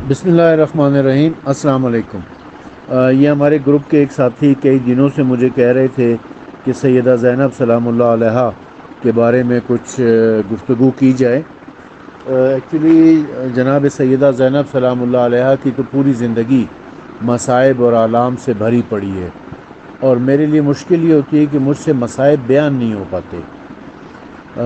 بسم اللہ الرحمن الرحیم۔ السلام علیکم۔ یہ ہمارے گروپ کے ایک ساتھی کئی دنوں سے مجھے کہہ رہے تھے کہ سیدہ زینب سلام اللہ علیہا کے بارے میں کچھ گفتگو کی جائے۔ ایکچولی جناب سیدہ زینب سلام اللہ علیہا کی تو پوری زندگی مصائب اور آلام سے بھری پڑی ہے، اور میرے لیے مشکل یہ ہوتی ہے کہ مجھ سے مصائب بیان نہیں ہو پاتے۔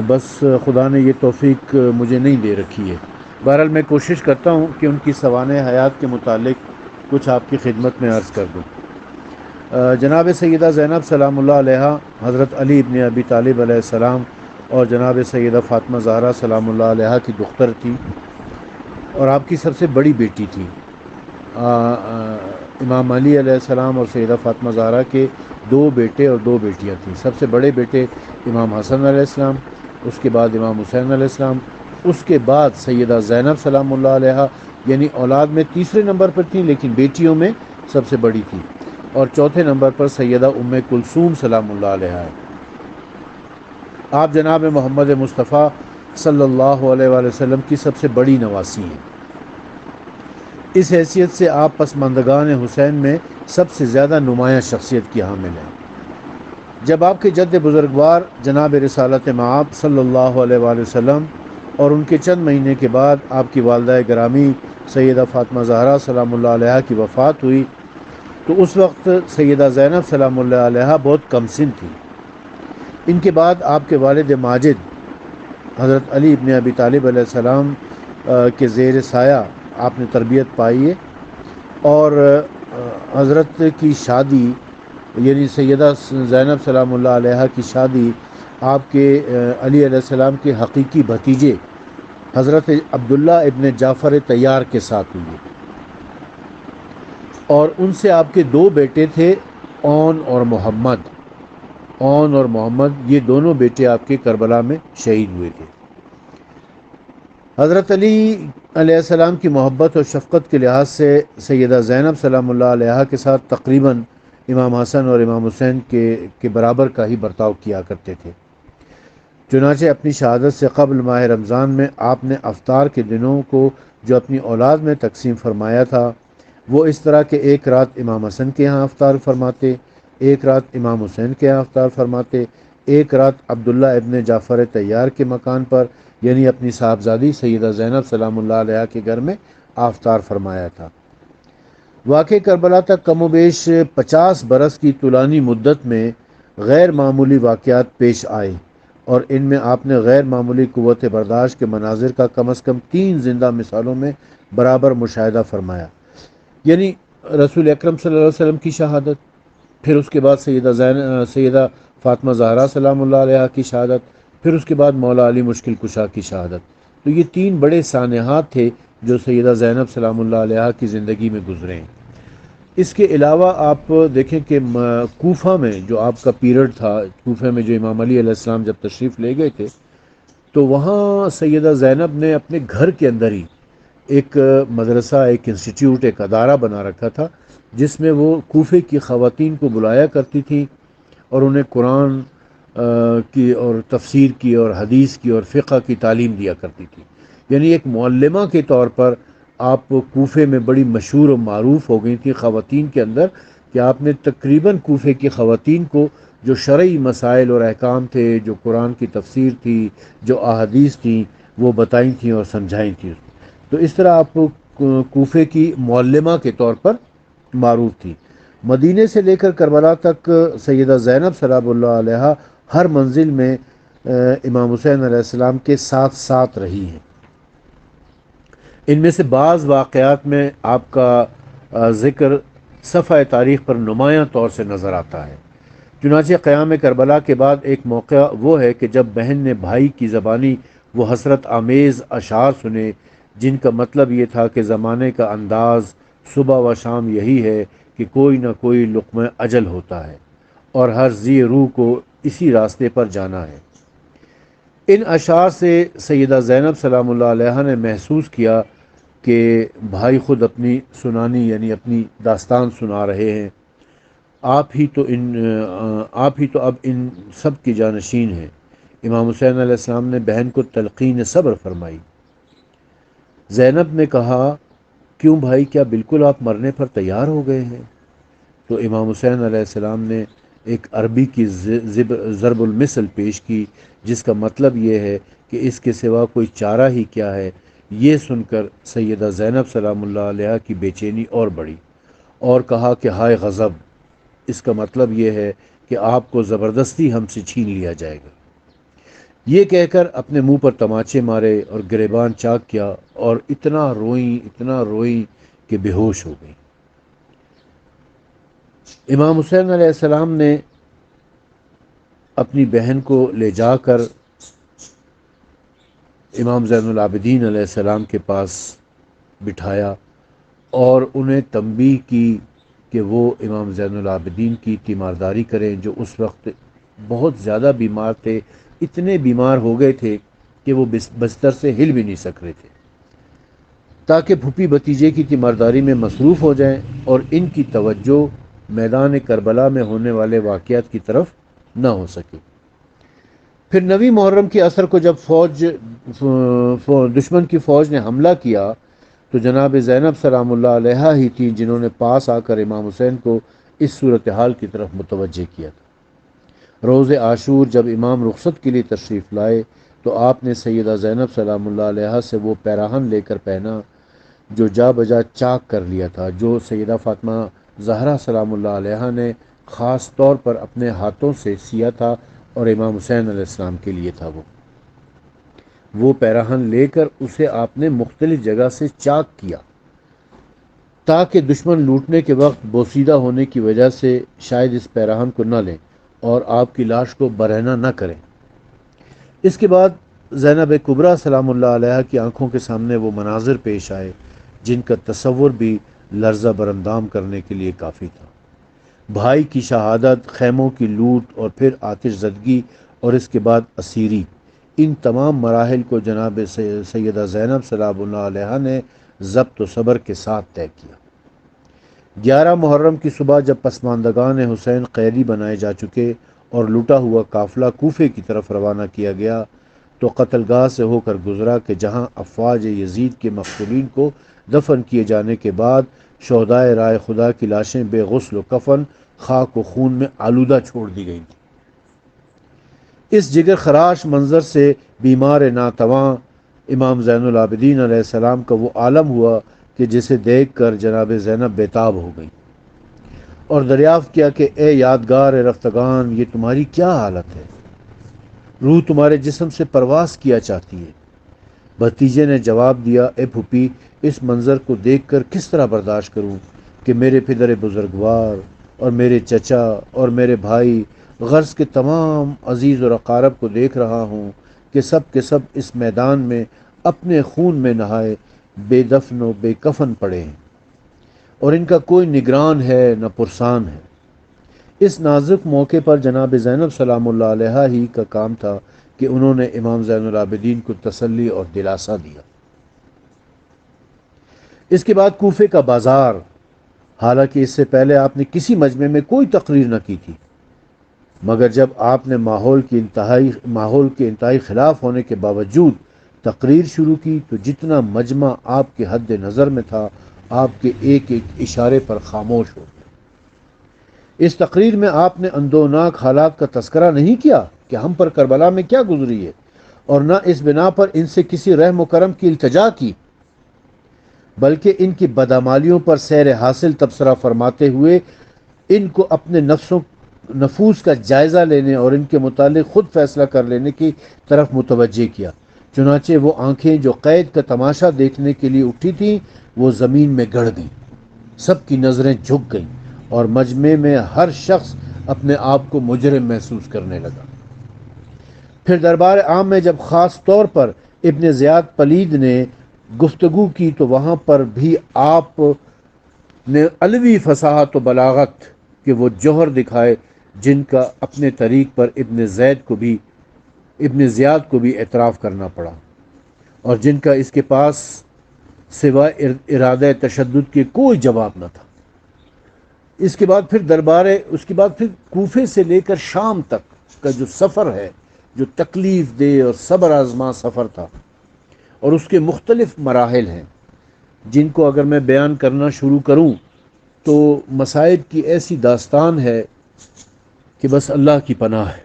بس خدا نے یہ توفیق مجھے نہیں دے رکھی ہے۔ بہرحال میں کوشش کرتا ہوں کہ ان کی سوانح حیات کے متعلق کچھ آپ کی خدمت میں عرض کر دوں۔ جناب سیدہ زینب سلام اللہ علیہا حضرت علی ابن ابی طالب علیہ السلام اور جناب سیدہ فاطمہ زہرا سلام اللہ علیہا کی دختر تھی، اور آپ کی سب سے بڑی بیٹی تھی۔ امام علی علیہ السلام اور سیدہ فاطمہ زہرا کے 2 بیٹے اور 2 بیٹیاں تھیں۔ سب سے بڑے بیٹے امام حسن علیہ السلام، اس کے بعد امام حسین علیہ السلام، اس کے بعد سیدہ زینب سلام اللہ علیہا، یعنی اولاد میں تیسرے نمبر پر تھیں لیکن بیٹیوں میں سب سے بڑی تھی، اور چوتھے نمبر پر سیدہ ام کلثوم سلام اللہ علیہا ہے۔ آپ جناب محمد مصطفیٰ صلی اللہ علیہ وآلہ وسلم کی سب سے بڑی نواسی ہیں۔ اس حیثیت سے آپ پسماندگان حسین میں سب سے زیادہ نمایاں شخصیت کی حامل ہیں۔ جب آپ کے جد بزرگوار جناب رسالت مآب صلی اللہ علیہ وآلہ وسلم اور ان کے چند مہینے کے بعد آپ کی والدہ گرامی سیدہ فاطمہ زہرا سلام اللہ علیہا کی وفات ہوئی، تو اس وقت سیدہ زینب سلام اللہ علیہا بہت کم سن تھی۔ ان کے بعد آپ کے والد ماجد حضرت علی ابن ابی طالب علیہ السلام کے زیر سایہ آپ نے تربیت پائی ہے، اور حضرت کی شادی یعنی سیدہ زینب سلام اللہ علیہا کی شادی آپ کے علی علیہ السلام کے حقیقی بھتیجے حضرت عبداللہ ابن جعفر طیار کے ساتھ ہوئی ہے، اور ان سے آپ کے 2 بیٹے تھے، اون اور محمد۔ اون اور محمد یہ دونوں بیٹے آپ کے کربلا میں شہید ہوئے تھے۔ حضرت علی علیہ السلام کی محبت اور شفقت کے لحاظ سے سیدہ زینب سلام اللہ علیہا کے ساتھ تقریباً امام حسن اور امام حسین کے برابر کا ہی برتاؤ کیا کرتے تھے۔ چنانچہ اپنی شہادت سے قبل ماہ رمضان میں آپ نے افطار کے دنوں کو جو اپنی اولاد میں تقسیم فرمایا تھا، وہ اس طرح کہ ایک رات امام حسن کے ہاں افطار فرماتے، ایک رات امام حسین کے ہاں افطار فرماتے، ایک رات عبداللہ ابن جعفر طیار کے مکان پر یعنی اپنی صاحبزادی سیدہ زینب سلام اللہ علیہا کے گھر میں افطار فرمایا تھا۔ واقع کربلا تک کم و بیش 50 برس کی طولانی مدت میں غیر معمولی واقعات پیش آئے، اور ان میں آپ نے غیر معمولی قوت برداشت کے مناظر کا کم از کم 3 زندہ مثالوں میں برابر مشاہدہ فرمایا، یعنی رسول اکرم صلی اللہ علیہ وسلم کی شہادت، پھر اس کے بعد سیدہ فاطمہ زہرا سلام اللہ علیہا کی شہادت، پھر اس کے بعد مولا علی مشکل کشا کی شہادت۔ تو یہ 3 بڑے سانحات تھے جو سیدہ زینب سلام اللہ علیہا کی زندگی میں گزرے ہیں۔ اس کے علاوہ آپ دیکھیں کہ کوفہ میں جو آپ کا پیریڈ تھا، کوفہ میں جو امام علی علیہ السلام جب تشریف لے گئے تھے، تو وہاں سیدہ زینب نے اپنے گھر کے اندر ہی ایک مدرسہ، ایک انسٹیٹیوٹ، ایک ادارہ بنا رکھا تھا، جس میں وہ کوفے کی خواتین کو بلایا کرتی تھیں اور انہیں قرآن کی اور تفسیر کی اور حدیث کی اور فقہ کی تعلیم دیا کرتی تھی۔ یعنی ایک معلمہ کے طور پر آپ کوفے میں بڑی مشہور و معروف ہو گئی تھی خواتین کے اندر، کہ آپ نے تقریباً کوفے کی خواتین کو جو شرعی مسائل اور احکام تھے، جو قرآن کی تفسیر تھی، جو احادیث تھیں، وہ بتائیں تھیں اور سمجھائیں تھیں۔ تو اس طرح آپ کوفے کی معلمہ کے طور پر معروف تھی۔ مدینے سے لے کر کربلا تک سیدہ زینب سلام اللہ علیہا ہر منزل میں امام حسین علیہ السلام کے ساتھ ساتھ رہی ہیں۔ ان میں سے بعض واقعات میں آپ کا ذکر صفحہ تاریخ پر نمایاں طور سے نظر آتا ہے۔ چنانچہ قیام کربلا کے بعد ایک موقع وہ ہے کہ جب بہن نے بھائی کی زبانی وہ حسرت آمیز اشعار سنے، جن کا مطلب یہ تھا کہ زمانے کا انداز صبح و شام یہی ہے کہ کوئی نہ کوئی لقمہ اجل ہوتا ہے اور ہر ذی روح کو اسی راستے پر جانا ہے۔ ان اشعار سے سیدہ زینب سلام اللہ علیہا نے محسوس کیا کہ بھائی خود اپنی سنانی یعنی اپنی داستان سنا رہے ہیں، آپ ہی تو اب ان سب کی جانشین ہیں۔ امام حسین علیہ السلام نے بہن کو تلقین صبر فرمائی۔ زینب نے کہا کیوں بھائی، کیا بالکل آپ مرنے پر تیار ہو گئے ہیں؟ تو امام حسین علیہ السلام نے ایک عربی کی ضرب المثل پیش کی، جس کا مطلب یہ ہے کہ اس کے سوا کوئی چارہ ہی کیا ہے۔ یہ سن کر سیدہ زینب سلام اللہ علیہا کی بے چینی اور بڑھی، اور کہا کہ ہائے غضب، اس کا مطلب یہ ہے کہ آپ کو زبردستی ہم سے چھین لیا جائے گا۔ یہ کہہ کر اپنے منہ پر تماچے مارے اور گریبان چاک کیا، اور اتنا روئیں کہ بے ہوش ہو گئی۔ امام حسین علیہ السلام نے اپنی بہن کو لے جا کر امام زین العابدین علیہ السلام کے پاس بٹھایا اور انہیں تنبیہ کی کہ وہ امام زین العابدین کی تیمارداری کریں، جو اس وقت بہت زیادہ بیمار تھے، اتنے بیمار ہو گئے تھے کہ وہ بستر سے ہل بھی نہیں سک رہے تھے، تاکہ پھوپھی بھتیجے کی تیمارداری میں مصروف ہو جائیں اور ان کی توجہ میدان کربلا میں ہونے والے واقعات کی طرف نہ ہو سکے۔ پھر 9 محرم کے عصر کو جب دشمن کی فوج نے حملہ کیا تو جناب زینب سلام اللہ علیہا ہی تھی جنہوں نے پاس آ کر امام حسین کو اس صورتحال کی طرف متوجہ کیا تھا۔ روز عاشور جب امام رخصت کے لیے تشریف لائے تو آپ نے سیدہ زینب سلام اللہ علیہا سے وہ پیراہن لے کر پہنا جو جا بجا چاک کر لیا تھا، جو سیدہ فاطمہ زہرا سلام اللہ علیہا نے خاص طور پر اپنے ہاتھوں سے سیا تھا اور امام حسین علیہ السلام کے لیے تھا۔ وہ پیراہن لے کر اسے آپ نے مختلف جگہ سے چاک کیا تاکہ دشمن لوٹنے کے وقت بوسیدہ ہونے کی وجہ سے شاید اس پیراہن کو نہ لیں اور آپ کی لاش کو برہنہ نہ کریں۔ اس کے بعد زینب کبریٰ سلام اللہ علیہا کی آنکھوں کے سامنے وہ مناظر پیش آئے جن کا تصور بھی لرزہ برندام کرنے کے لیے کافی تھا۔ بھائی کی شہادت، خیموں کی لوٹ اور پھر آتش زدگی اور اس کے بعد اسیری، ان تمام مراحل کو جناب سیدہ زینب سلام اللہ علیہا نے ضبط و صبر کے ساتھ طے کیا۔ 11 محرم کی صبح جب پسماندگان حسین قیدی بنائے جا چکے اور لوٹا ہوا قافلہ کوفے کی طرف روانہ کیا گیا تو قتل گاہ سے ہو کر گزرا کہ جہاں افواج یزید کے مقتولین کو دفن کیے جانے کے بعد شہدائے رائے خدا کی لاشیں بے غسل و کفن، خاک و خون میں آلودہ چھوڑ دی گئی تھیں۔ اس جگر خراش منظر سے بیمار ناتواں امام زین العابدین علیہ السلام کا وہ عالم ہوا کہ جسے دیکھ کر جناب زینب بیتاب ہو گئی اور دریافت کیا کہ اے یادگار رفتگان، یہ تمہاری کیا حالت ہے؟ روح تمہارے جسم سے پرواز کیا چاہتی ہے۔ بھتیجے نے جواب دیا، اے پھوپھی، اس منظر کو دیکھ کر کس طرح برداشت کروں کہ میرے پدر بزرگوار اور میرے چچا اور میرے بھائی غرض کے تمام عزیز اور اقارب کو دیکھ رہا ہوں کہ سب کے سب اس میدان میں اپنے خون میں نہائے بے دفن و بے کفن پڑے ہیں، اور ان کا کوئی نگران ہے نہ پرسان ہے۔ اس نازک موقع پر جناب زینب سلام اللہ علیہا ہی کا کام تھا کہ انہوں نے امام زین العابدین کو تسلی اور دلاسا دیا۔ اس کے بعد کوفے کا بازار، حالانکہ اس سے پہلے آپ نے کسی مجمع میں کوئی تقریر نہ کی تھی، مگر جب آپ نے ماحول کے انتہائی خلاف ہونے کے باوجود تقریر شروع کی تو جتنا مجمع آپ کے حد نظر میں تھا، آپ کے ایک ایک اشارے پر خاموش ہو گیا۔ اس تقریر میں آپ نے اندوناک حالات کا تذکرہ نہیں کیا کہ ہم پر کربلا میں کیا گزری ہے، اور نہ اس بنا پر ان سے کسی رحم و کرم کی التجا کی، بلکہ ان کی بدعمالیوں پر سیر حاصل تبصرہ فرماتے ہوئے ان کو اپنے نفوس کا جائزہ لینے اور ان کے متعلق خود فیصلہ کر لینے کی طرف متوجہ کیا۔ چنانچہ وہ آنکھیں جو قید کا تماشا دیکھنے کے لیے اٹھی تھیں وہ زمین میں گڑ گئیں، سب کی نظریں جھک گئیں اور مجمع میں ہر شخص اپنے آپ کو مجرم محسوس کرنے لگا۔ پھر دربار عام میں جب خاص طور پر ابن زیاد پلید نے گفتگو کی تو وہاں پر بھی آپ نے علوی فصاحت و بلاغت کے وہ جوہر دکھائے جن کا اپنے طریق پر ابن زیاد کو بھی اعتراف کرنا پڑا، اور جن کا اس کے پاس سوائے ارادہ تشدد کے کوئی جواب نہ تھا۔ اس کے بعد پھر کوفے سے لے کر شام تک کا جو سفر ہے، جو تکلیف دہ اور صبر آزما سفر تھا، اور اس کے مختلف مراحل ہیں، جن کو اگر میں بیان کرنا شروع کروں تو مصائب کی ایسی داستان ہے کہ بس اللہ کی پناہ ہے۔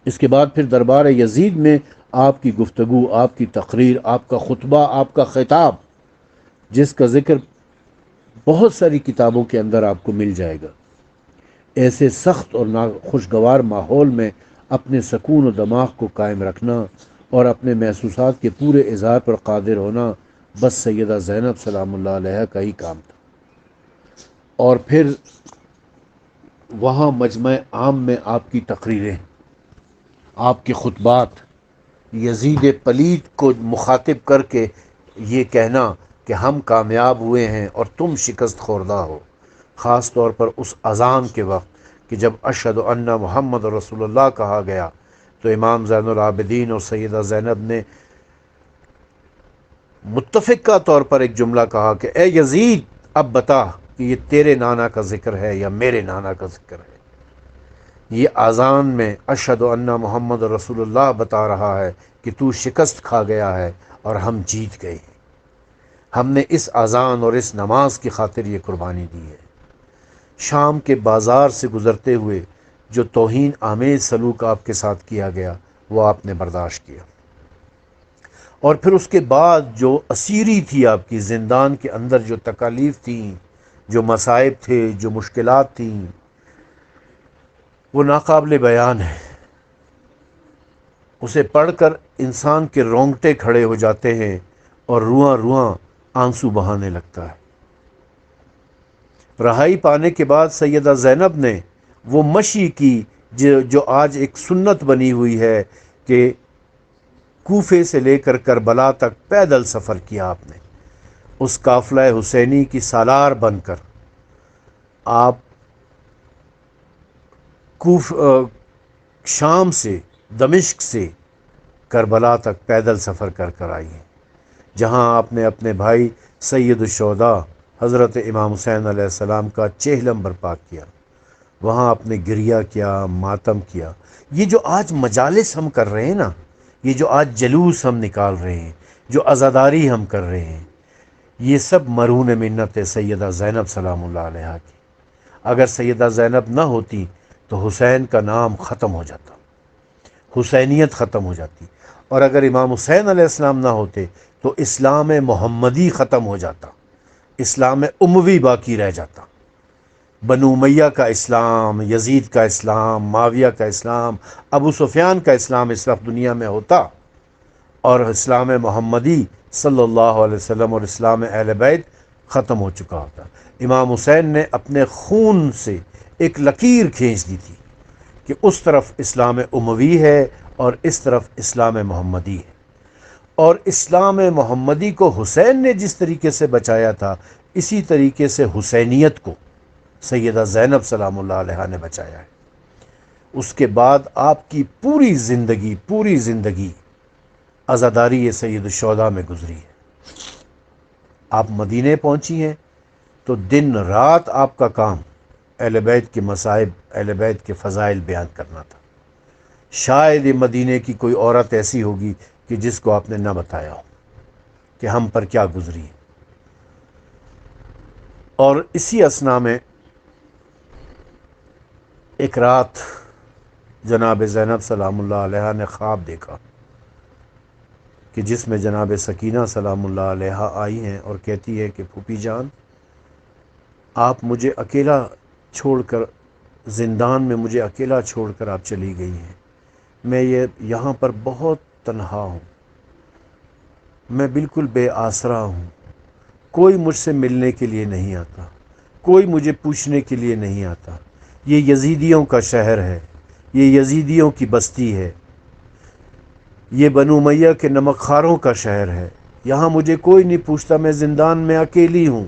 اس کے بعد پھر دربار یزید میں آپ کی گفتگو، آپ کی تقریر، آپ کا خطبہ، آپ کا خطاب، جس کا ذکر بہت ساری کتابوں کے اندر آپ کو مل جائے گا۔ ایسے سخت اور ناخوشگوار ماحول میں اپنے سکون و دماغ کو قائم رکھنا اور اپنے محسوسات کے پورے اظہار پر قادر ہونا بس سیدہ زینب سلام اللہ علیہ کا ہی کام تھا۔ اور پھر وہاں مجمع عام میں آپ کی تقریریں، آپ کے خطبات، یزید پلید کو مخاطب کر کے یہ کہنا کہ ہم کامیاب ہوئے ہیں اور تم شکست خوردہ ہو، خاص طور پر اس اذان کے وقت کہ جب اشہد ان محمد رسول اللہ کہا گیا تو امام زین العابدین اور سیدہ زینب نے متفقہ طور پر ایک جملہ کہا کہ اے یزید، اب بتا کہ یہ تیرے نانا کا ذکر ہے یا میرے نانا کا ذکر ہے۔ یہ اذان میں اشہد ان محمد رسول اللہ بتا رہا ہے کہ تو شکست کھا گیا ہے اور ہم جیت گئے ہیں۔ ہم نے اس اذان اور اس نماز کی خاطر یہ قربانی دی ہے۔ شام کے بازار سے گزرتے ہوئے جو توہین آمیز سلوک آپ کے ساتھ کیا گیا وہ آپ نے برداشت کیا، اور پھر اس کے بعد جو اسیری تھی آپ کی زندان کے اندر، جو تکالیف تھیں، جو مصائب تھے، جو مشکلات تھیں، وہ ناقابل بیان ہے۔ اسے پڑھ کر انسان کے رونگٹے کھڑے ہو جاتے ہیں اور رواں رواں آنسو بہانے لگتا ہے۔ رہائی پانے کے بعد سیدہ زینب نے وہ مشی کی جو آج ایک سنت بنی ہوئی ہے کہ کوفے سے لے کر کربلا تک پیدل سفر کیا آپ نے، اس قافلہ حسینی کی سالار بن کر آپ شام سے، دمشق سے کربلا تک پیدل سفر کر کر آئی ہیں، جہاں آپ نے اپنے بھائی سید الشہداء حضرت امام حسین علیہ السلام کا چہلم برپا کیا۔ وہاں آپ نے گریہ کیا، ماتم کیا۔ یہ جو آج مجالس ہم کر رہے ہیں نا، یہ جو آج جلوس ہم نکال رہے ہیں، جو عزاداری ہم کر رہے ہیں، یہ سب مرہون منت ہے سیدہ زینب سلام اللہ علیہ کی۔ اگر سیدہ زینب نہ ہوتی تو حسین کا نام ختم ہو جاتا، حسینیت ختم ہو جاتی، اور اگر امام حسین علیہ السلام نہ ہوتے تو اسلام محمدی ختم ہو جاتا، اسلام اموی باقی رہ جاتا۔ بنو امیہ کا اسلام، یزید کا اسلام، معاویہ کا اسلام، ابو سفیان کا اسلام اس وقت دنیا میں ہوتا، اور اسلام محمدی صلی اللہ علیہ وسلم اور اسلام اہل بیت ختم ہو چکا ہوتا۔ امام حسین نے اپنے خون سے ایک لکیر کھینچ دی تھی کہ اس طرف اسلام اموی ہے اور اس طرف اسلام محمدی ہے، اور اسلام محمدی کو حسین نے جس طریقے سے بچایا تھا، اسی طریقے سے حسینیت کو سیدہ زینب سلام اللہ علیہ نے بچایا ہے۔ اس کے بعد آپ کی پوری زندگی عزاداری سید الشہداء میں گزری ہے۔ آپ مدینے پہنچی ہیں تو دن رات آپ کا کام اہل بیت کے مصائب، اہل بیت کے فضائل بیان کرنا تھا۔ شاید یہ مدینے کی کوئی عورت ایسی ہوگی کہ جس کو آپ نے نہ بتایا ہو کہ ہم پر کیا گزری ہے۔ اور اسی اثنا میں ایک رات جناب زینب سلام اللہ علیہ نے خواب دیکھا کہ جس میں جناب سکینہ سلام اللہ علیہ آئی ہیں اور کہتی ہے کہ پھوپھی جان، آپ مجھے اکیلا چھوڑ کر، زندان میں مجھے اکیلا چھوڑ کر آپ چلی گئی ہیں۔ میں یہاں پر بہت تنہا ہوں، میں بالکل بے آسرا ہوں، کوئی مجھ سے ملنے کے لیے نہیں آتا، کوئی مجھے پوچھنے کے لیے نہیں آتا۔ یہ یزیدیوں کا شہر ہے، یہ یزیدیوں کی بستی ہے، یہ بنو امیہ کے نمک خاروں کا شہر ہے، یہاں مجھے کوئی نہیں پوچھتا، میں زندان میں اکیلی ہوں،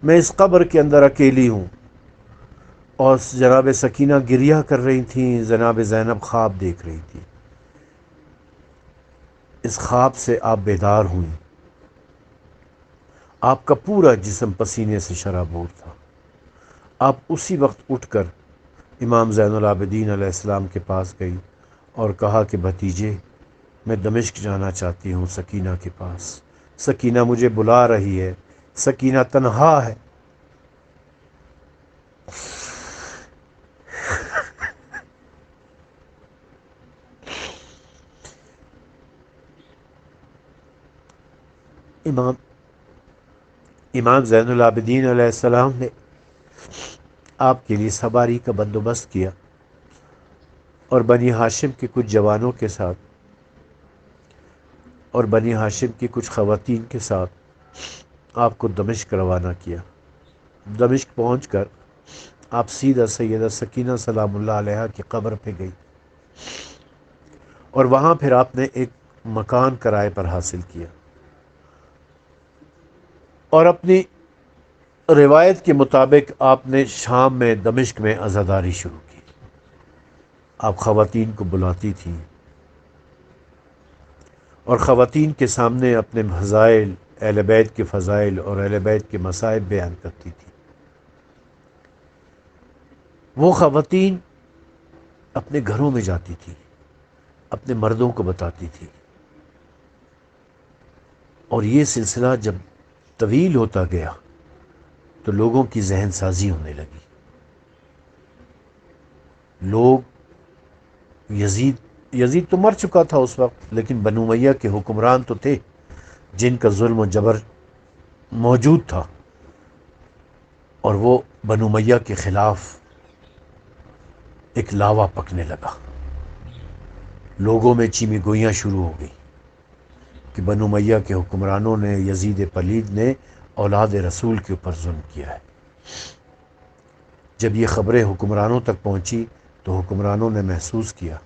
میں اس قبر کے اندر اکیلی ہوں۔ اور جناب سکینہ گریہ کر رہی تھیں، جناب زینب خواب دیکھ رہی تھی۔ اس خواب سے آپ بیدار ہوئیں، آپ کا پورا جسم پسینے سے شرابور تھا۔ آپ اسی وقت اٹھ کر امام زین العابدین علیہ السلام کے پاس گئی اور کہا کہ بھتیجے، میں دمشق جانا چاہتی ہوں سکینہ کے پاس، سکینہ مجھے بلا رہی ہے، سکینہ تنہا ہے۔ امام زین العابدین علیہ السلام نے آپ کے لیے سواری کا بندوبست کیا اور بنی ہاشم کے کچھ جوانوں کے ساتھ اور بنی ہاشم کی کچھ خواتین کے ساتھ آپ کو دمشق روانہ کیا۔ دمشق پہنچ کر آپ سیدھا سیدہ سکینہ سلام اللہ علیہا کی قبر پہ گئی، اور وہاں پھر آپ نے ایک مکان کرائے پر حاصل کیا، اور اپنی روایت کے مطابق آپ نے شام میں دمشق میں عزاداری شروع کی۔ آپ خواتین کو بلاتی تھیں اور خواتین کے سامنے اپنے فضائل، اہل بیت کے فضائل اور اہل بیت کے مصائب بیان کرتی تھی۔ وہ خواتین اپنے گھروں میں جاتی تھی، اپنے مردوں کو بتاتی تھی، اور یہ سلسلہ جب طویل ہوتا گیا تو لوگوں کی ذہن سازی ہونے لگی۔ لوگ یزید تو مر چکا تھا اس وقت، لیکن بنو امیہ کے حکمران تو تھے جن کا ظلم و جبر موجود تھا، اور وہ بنو امیہ کے خلاف ایک لاوا پکنے لگا۔ لوگوں میں چیمی گوئیاں شروع ہو گئی کہ بنو امیہ کے حکمرانوں نے، یزید پلید نے اولاد رسول کے اوپر ظلم کیا ہے۔ جب یہ خبریں حکمرانوں تک پہنچی تو حکمرانوں نے محسوس کیا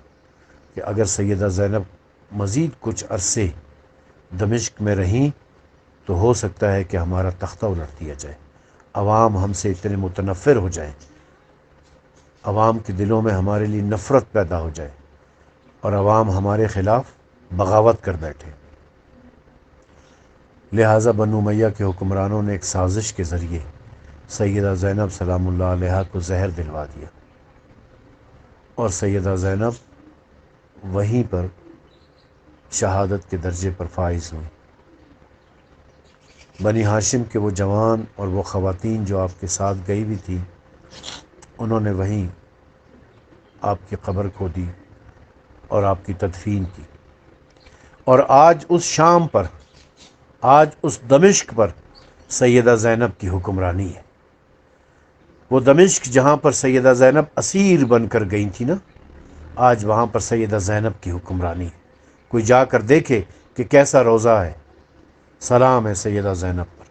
کہ اگر سیدہ زینب مزید کچھ عرصے دمشق میں رہیں تو ہو سکتا ہے کہ ہمارا تختہ الٹ دیا جائے، عوام ہم سے اتنے متنفر ہو جائیں، عوام کے دلوں میں ہمارے لیے نفرت پیدا ہو جائے اور عوام ہمارے خلاف بغاوت کر بیٹھے۔ لہٰذا بنو امیہ کے حکمرانوں نے ایک سازش کے ذریعے سیدہ زینب سلام اللہ علیہا کو زہر دلوا دیا، اور سیدہ زینب وہیں پر شہادت کے درجے پر فائز ہوئی۔ بنی ہاشم کے وہ جوان اور وہ خواتین جو آپ کے ساتھ گئی بھی تھی، انہوں نے وہیں آپ کی قبر کھودی اور آپ کی تدفین کی، اور آج اس شام پر، آج اس دمشق پر سیدہ زینب کی حکمرانی ہے۔ وہ دمشق جہاں پر سیدہ زینب اسیر بن کر گئی تھی نا، آج وہاں پر سیدہ زینب کی حکمرانی ہے۔ کوئی جا کر دیکھے کہ کیسا روضہ ہے، سلام ہے سیدہ زینب پر۔